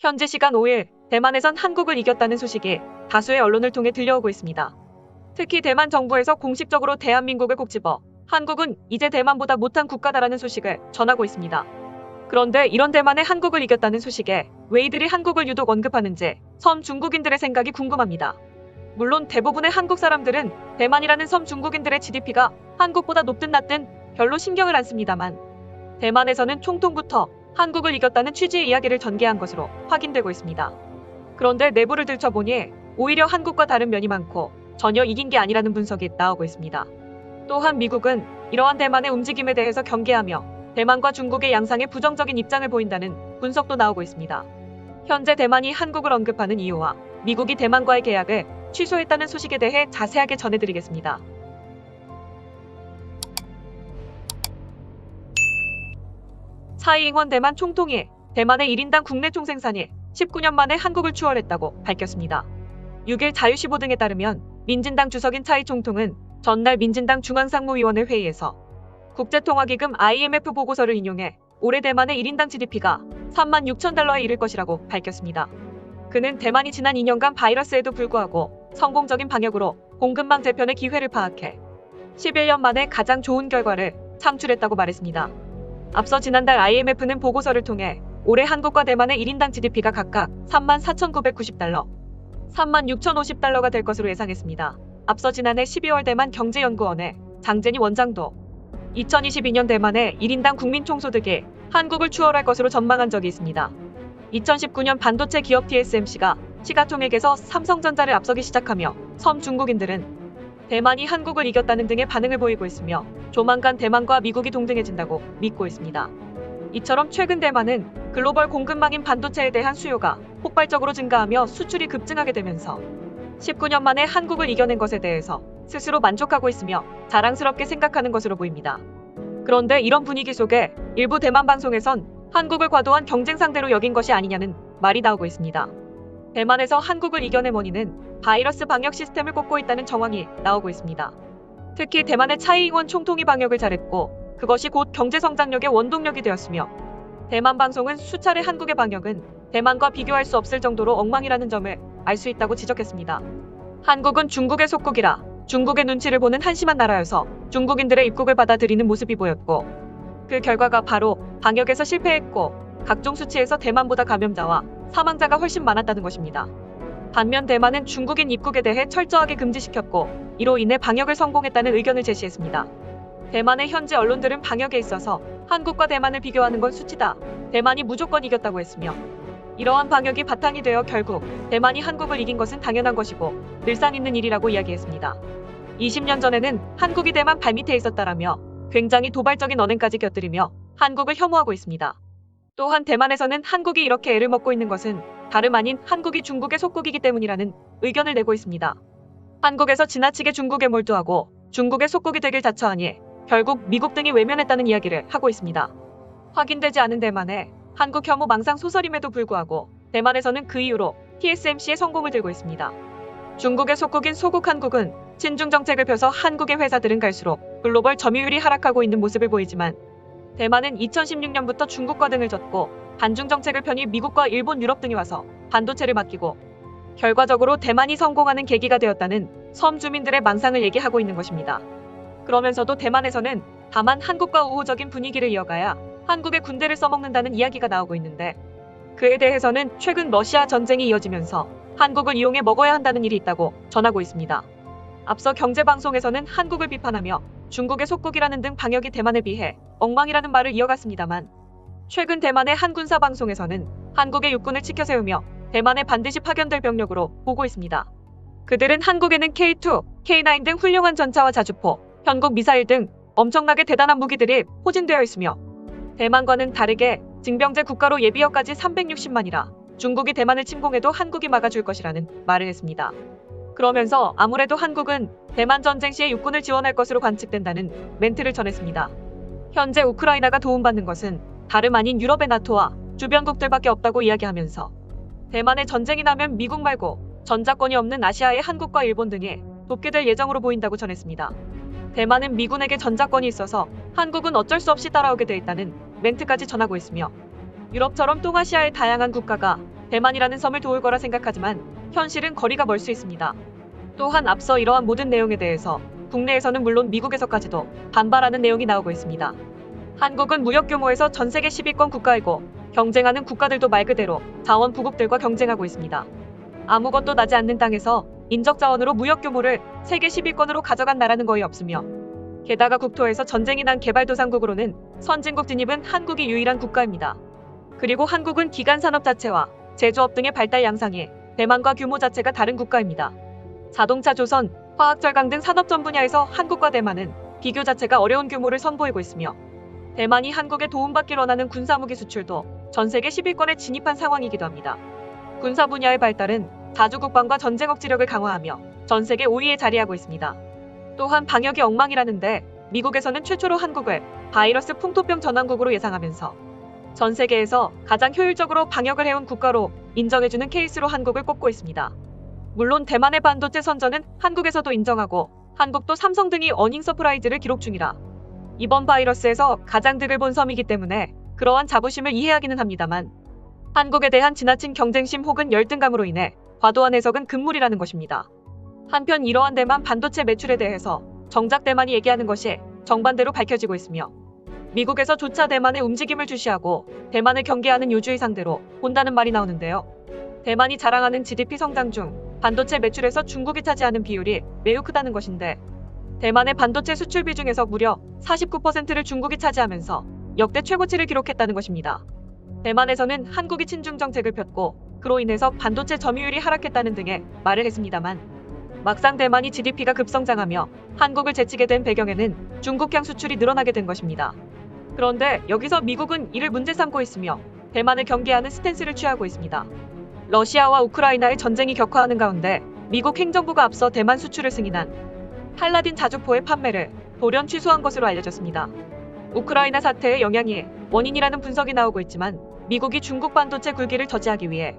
현지 시간 5일, 대만에선 한국을 이겼다는 소식이 다수의 언론을 통해 들려오고 있습니다. 특히 대만 정부에서 공식적으로 대한민국을 꼭 집어 한국은 이제 대만보다 못한 국가다라는 소식을 전하고 있습니다. 그런데 이런 대만의 한국을 이겼다는 소식에 왜 이들이 한국을 유독 언급하는지 섬 중국인들의 생각이 궁금합니다. 물론 대부분의 한국 사람들은 대만이라는 섬 중국인들의 GDP가 한국보다 높든 낮든 별로 신경을 안 씁니다만, 대만에서는 총통부터 한국을 이겼다는 취지의 이야기를 전개한 것으로 확인되고 있습니다. 그런데 내부를 들춰보니 오히려 한국과 다른 면이 많고 전혀 이긴 게 아니라는 분석이 나오고 있습니다. 또한 미국은 이러한 대만의 움직임에 대해서 경계하며 대만과 중국의 양상에 부정적인 입장을 보인다는 분석도 나오고 있습니다. 현재 대만이 한국을 언급하는 이유와 미국이 대만과의 계약을 취소했다는 소식에 대해 자세하게 전해드리겠습니다. 차이잉원 대만 총통이 대만의 1인당 국내 총생산이 19년 만에 한국을 추월했다고 밝혔습니다. 6일 자유시보 등에 따르면 민진당 주석인 차이 총통은 전날 민진당 중앙상무위원회 회의에서 국제통화기금 IMF 보고서를 인용해 올해 대만의 1인당 GDP가 36,000달러에 이를 것이라고 밝혔습니다. 그는 대만이 지난 2년간 바이러스에도 불구하고 성공적인 방역으로 공급망 재편의 기회를 파악해 11년 만에 가장 좋은 결과를 창출했다고 말했습니다. 앞서 지난달 IMF는 보고서를 통해 올해 한국과 대만의 1인당 GDP가 각각 34,990달러, 36,050달러가 될 것으로 예상했습니다. 앞서 지난해 12월 대만 경제연구원의 장제니 원장도 2022년 대만의 1인당 국민총소득이 한국을 추월할 것으로 전망한 적이 있습니다. 2019년 반도체 기업 TSMC가 시가총액에서 삼성전자를 앞서기 시작하며 섬 중국인들은 대만이 한국을 이겼다는 등의 반응을 보이고 있으며 조만간 대만과 미국이 동등해진다고 믿고 있습니다. 이처럼 최근 대만은 글로벌 공급망인 반도체에 대한 수요가 폭발적으로 증가하며 수출이 급증하게 되면서 19년 만에 한국을 이겨낸 것에 대해서 스스로 만족하고 있으며 자랑스럽게 생각하는 것으로 보입니다. 그런데 이런 분위기 속에 일부 대만 방송에선 한국을 과도한 경쟁 상대로 여긴 것이 아니냐는 말이 나오고 있습니다. 대만에서 한국을 이겨낸 원인은 바이러스 방역 시스템을 꼽고 있다는 정황이 나오고 있습니다. 특히 대만의 차이잉원 총통이 방역을 잘했고 그것이 곧 경제 성장력의 원동력이 되었으며, 대만 방송은 수차례 한국의 방역은 대만과 비교할 수 없을 정도로 엉망이라는 점을 알 수 있다고 지적했습니다. 한국은 중국의 속국이라 중국의 눈치를 보는 한심한 나라여서 중국인들의 입국을 받아들이는 모습이 보였고, 그 결과가 바로 방역에서 실패했고 각종 수치에서 대만보다 감염자와 사망자가 훨씬 많았다는 것입니다. 반면 대만은 중국인 입국에 대해 철저하게 금지시켰고 이로 인해 방역을 성공했다는 의견을 제시했습니다. 대만의 현지 언론들은 방역에 있어서 한국과 대만을 비교하는 건 수치다, 대만이 무조건 이겼다고 했으며, 이러한 방역이 바탕이 되어 결국 대만이 한국을 이긴 것은 당연한 것이고 늘상 있는 일이라고 이야기했습니다. 20년 전에는 한국이 대만 발밑에 있었다라며 굉장히 도발적인 언행까지 곁들이며 한국을 혐오하고 있습니다. 또한 대만에서는 한국이 이렇게 애를 먹고 있는 것은 다름 아닌 한국이 중국의 속국이기 때문이라는 의견을 내고 있습니다. 한국에서 지나치게 중국에 몰두하고 중국의 속국이 되길 자처하니 결국 미국 등이 외면했다는 이야기를 하고 있습니다. 확인되지 않은 대만의 한국 혐오 망상 소설임에도 불구하고 대만에서는 그 이유로 TSMC의 성공을 들고 있습니다. 중국의 속국인 소국 한국은 친중 정책을 펴서 한국의 회사들은 갈수록 글로벌 점유율이 하락하고 있는 모습을 보이지만, 대만은 2016년부터 중국과 등을 졌고 반중 정책을 펴니 미국과 일본, 유럽 등이 와서 반도체를 맡기고 결과적으로 대만이 성공하는 계기가 되었다는 섬 주민들의 망상을 얘기하고 있는 것입니다. 그러면서도 대만에서는 다만 한국과 우호적인 분위기를 이어가야 한국의 군대를 써먹는다는 이야기가 나오고 있는데, 그에 대해서는 최근 러시아 전쟁이 이어지면서 한국을 이용해 먹어야 한다는 일이 있다고 전하고 있습니다. 앞서 경제방송에서는 한국을 비판하며 중국의 속국이라는 등 방역이 대만에 비해 엉망이라는 말을 이어갔습니다만, 최근 대만의 한 군사 방송에서는 한국의 육군을 치켜세우며 대만에 반드시 파견될 병력으로 보고 있습니다. 그들은 한국에는 K2, K9 등 훌륭한 전차와 자주포, 현국 미사일 등 엄청나게 대단한 무기들이 포진되어 있으며, 대만과는 다르게 징병제 국가로 예비역까지 360만이라 중국이 대만을 침공해도 한국이 막아줄 것이라는 말을 했습니다. 그러면서 아무래도 한국은 대만 전쟁 시에 육군을 지원할 것으로 관측된다는 멘트를 전했습니다. 현재 우크라이나가 도움받는 것은 다름 아닌 유럽의 나토와 주변국들밖에 없다고 이야기하면서, 대만에 전쟁이 나면 미국 말고 전자권이 없는 아시아의 한국과 일본 등이 돕게 될 예정으로 보인다고 전했습니다. 대만은 미군에게 전자권이 있어서 한국은 어쩔 수 없이 따라오게 돼 있다는 멘트까지 전하고 있으며, 유럽처럼 동아시아의 다양한 국가가 대만이라는 섬을 도울 거라 생각하지만 현실은 거리가 멀 수 있습니다. 또한 앞서 이러한 모든 내용에 대해서 국내에서는 물론 미국에서까지도 반발하는 내용이 나오고 있습니다. 한국은 무역 규모에서 전 세계 10위권 국가이고 경쟁하는 국가들도 말 그대로 자원 부국들과 경쟁하고 있습니다. 아무것도 나지 않는 땅에서 인적 자원으로 무역 규모를 세계 10위권으로 가져간 나라는 거의 없으며 게다가 국토에서 전쟁이 난 개발도상국으로는 선진국 진입은 한국이 유일한 국가입니다. 그리고 한국은 기간 산업 자체와 제조업 등의 발달 양상이 대만과 규모 자체가 다른 국가입니다. 자동차 조선, 화학절강 등 산업 전 분야에서 한국과 대만은 비교 자체가 어려운 규모를 선보이고 있으며 대만이 한국에 도움받길 원하는 군사무기 수출도 전 세계 10위권에 진입한 상황이기도 합니다. 군사 분야의 발달은 자주국방과 전쟁 억지력을 강화하며 전 세계 5위에 자리하고 있습니다. 또한 방역이 엉망이라는데 미국에서는 최초로 한국을 바이러스 풍토병 전환국으로 예상하면서 전 세계에서 가장 효율적으로 방역을 해온 국가로 인정해주는 케이스로 한국을 꼽고 있습니다. 물론 대만의 반도체 선전은 한국에서도 인정하고 한국도 삼성 등이 어닝 서프라이즈를 기록 중이라 이번 바이러스에서 가장 득을 본 섬이기 때문에 그러한 자부심을 이해하기는 합니다만 한국에 대한 지나친 경쟁심 혹은 열등감으로 인해 과도한 해석은 금물이라는 것입니다. 한편 이러한 대만 반도체 매출에 대해서 정작 대만이 얘기하는 것이 정반대로 밝혀지고 있으며 미국에서조차 대만의 움직임을 주시하고 대만을 경계하는 요주의 상대로 본다는 말이 나오는데요. 대만이 자랑하는 GDP 성장 중 반도체 매출에서 중국이 차지하는 비율이 매우 크다는 것인데 대만의 반도체 수출 비중에서 무려 49%를 중국이 차지하면서 역대 최고치를 기록했다는 것입니다. 대만에서는 한국이 친중 정책을 폈고 그로 인해서 반도체 점유율이 하락했다는 등의 말을 했습니다만 막상 대만이 GDP가 급성장하며 한국을 제치게 된 배경에는 중국향 수출이 늘어나게 된 것입니다. 그런데 여기서 미국은 이를 문제 삼고 있으며 대만을 경계하는 스탠스를 취하고 있습니다. 러시아와 우크라이나의 전쟁이 격화하는 가운데 미국 행정부가 앞서 대만 수출을 승인한 팔라딘 자주포의 판매를 돌연 취소한 것으로 알려졌습니다. 우크라이나 사태의 영향이 원인이라는 분석이 나오고 있지만 미국이 중국 반도체 굴기를 저지하기 위해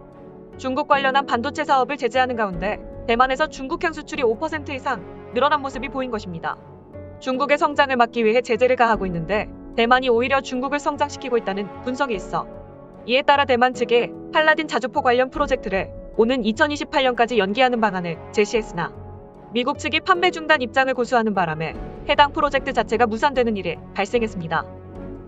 중국 관련한 반도체 사업을 제재하는 가운데 대만에서 중국향 수출이 5% 이상 늘어난 모습이 보인 것입니다. 중국의 성장을 막기 위해 제재를 가하고 있는데 대만이 오히려 중국을 성장시키고 있다는 분석이 있어 이에 따라 대만 측이 팔라딘 자주포 관련 프로젝트를 오는 2028년까지 연기하는 방안을 제시했으나 미국 측이 판매 중단 입장을 고수하는 바람에 해당 프로젝트 자체가 무산되는 일이 발생했습니다.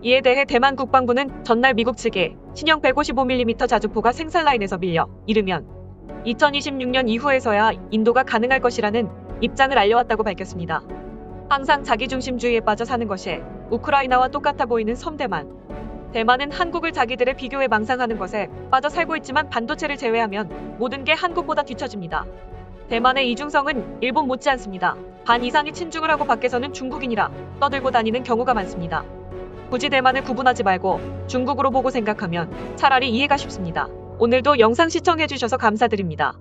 이에 대해 대만 국방부는 전날 미국 측에 신형 155mm 자주포가 생산 라인에서 밀려 이르면 2026년 이후에서야 인도가 가능할 것이라는 입장을 알려왔다고 밝혔습니다. 항상 자기중심주의에 빠져 사는 것이 우크라이나와 똑같아 보이는 섬 대만. 대만은 한국을 자기들의 비교에 망상하는 것에 빠져 살고 있지만 반도체를 제외하면 모든 게 한국보다 뒤처집니다. 대만의 이중성은 일본 못지않습니다. 반 이상이 친중을 하고 밖에서는 중국인이라 떠들고 다니는 경우가 많습니다. 굳이 대만을 구분하지 말고 중국으로 보고 생각하면 차라리 이해가 쉽습니다. 오늘도 영상 시청해주셔서 감사드립니다.